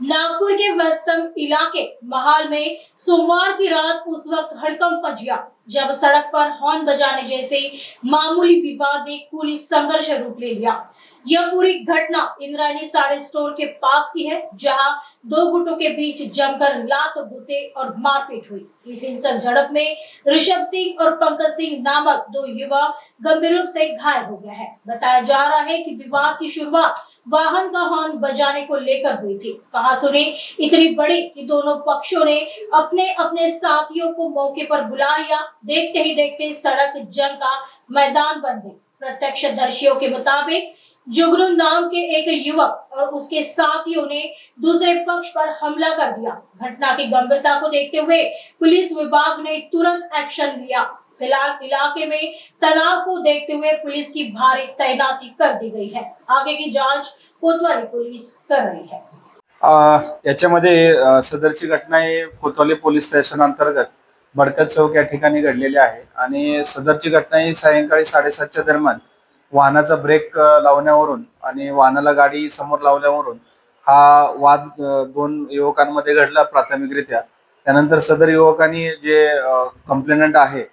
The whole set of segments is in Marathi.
नागपुर के वेस्टर्न इलाके महाल में सोमवार की रात उस वक्त हड़कंप मच गया जब सड़क पर हॉर्न बजाने जैसे मामूली विवाद ने कुल संघर्ष रूप ले लिया। यह पूरी घटना इंद्रायणी साड़ी स्टोर के पास की है, जहां दो गुटों के बीच जमकर लात घुसे और मारपीट हुई। इस हिंसक झड़प में ऋषभ सिंह और पंकज सिंह नामक दो युवक गंभीर रूप से घायल हो गए हैं। बताया जा रहा है कि विवाद की शुरुआत वाहन का हॉर्न बजाने को लेकर हुई थी। कहा सुनी इतनी बड़ी कि दोनों पक्षों ने अपने अपने साथियों को मौके पर बुला लिया। देखते ही देखते सड़क जंग का मैदान बन गई। प्रत्यक्षदर्शियों के मुताबिक जुगनू नाम के एक युवक और उसके साथियों ने दूसरे पक्ष पर हमला कर दिया। घटना की गंभीरता को देखते हुए पुलिस विभाग ने तुरंत एक्शन लिया। फिलहाल इलाके में तनाव को देखते हुए पुलिस की भारी तैनाती कर दी गई है। आगे की जांच कोतवाली पुलिस कर रही है। याच्यामध्ये सदरची घटना ही कोतवाली पोलीस स्टेशन अंतर्गत बडकत चौक या ठिकाणी घडलेली आहे आणि सदरची घटना ही सायंकाळी 7:30च्या दरम्यान वाहनाचा ब्रेक लावण्यावरून आणि वाहनाला गाडी समोर लावल्यावरून हा वाद दोन युवकांमध्ये घडला प्राथमिकरित्या। त्यानंतर सदर युवकांनी जे कंप्लेनंट आहे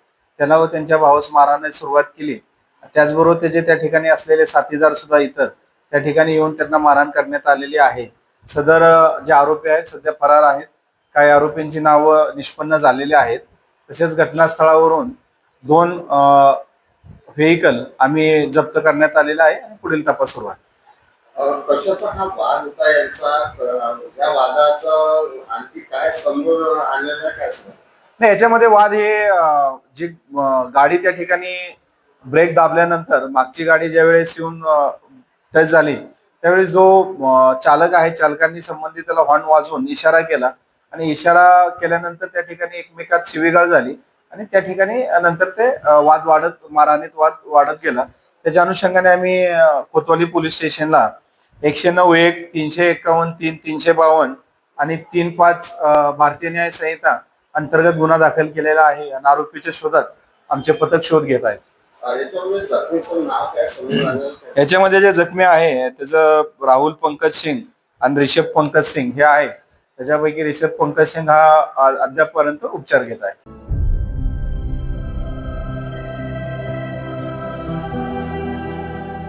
त्याला व त्यांच्या भावास मारहाणीस सुरुवात केली। त्याचबरोबर त्याचे त्या ठिकाणी असलेले साथीदार सुद्धा इतर त्या ठिकाणी येऊन त्यांना मारहाण करण्यात आलेली आहे। सदर जे आरोपी आहेत सध्या फरार आहेत। काही आरोपींची नावं निष्पन्न झालेली आहेत। तसेच घटनास्थळावरून दोन व्हेइकल आम्ही जप्त करण्यात आलेला आहे आणि पुढील तपास सुरू आहे। कशाचा हा वाद होता यांचा, या वादाचं आणखी काय समोर आलेलं काय नाही, याच्यामध्ये वाद हे जी गाडी त्या ठिकाणी ब्रेक दाबल्यानंतर मागची गाडी ज्यावेळेस येऊन टच झाली त्यावेळेस जो चालक आहे चालकांनी संबंधिताला हॉर्न वाजवून इशारा केला आणि इशारा केल्यानंतर त्या ठिकाणी एकमेकात शिवीगाळ झाली आणि त्या ठिकाणी नंतर ते वाद वाढत मारहाणीत वाद वाढत गेला। त्याच्या अनुषंगाने आम्ही कोतवाली पोलीस स्टेशनला 109(1), 351, 3, 352 आणि 3(5) भारतीय न्याय संहिता अंतर्गत गुन्हा दाखल केलेला आहे आणि आरोपीच्या शोधात आमचे पथक शोध घेत आहेत। याच्यामध्ये जे जखमी आहे त्याचं राहुल पंकज सिंग आणि ऋषभ पंकज सिंग हे आहे। त्याच्यापैकी ऋषभ पंकज सिंग हा अद्यापपर्यंत उपचार घेत आहे।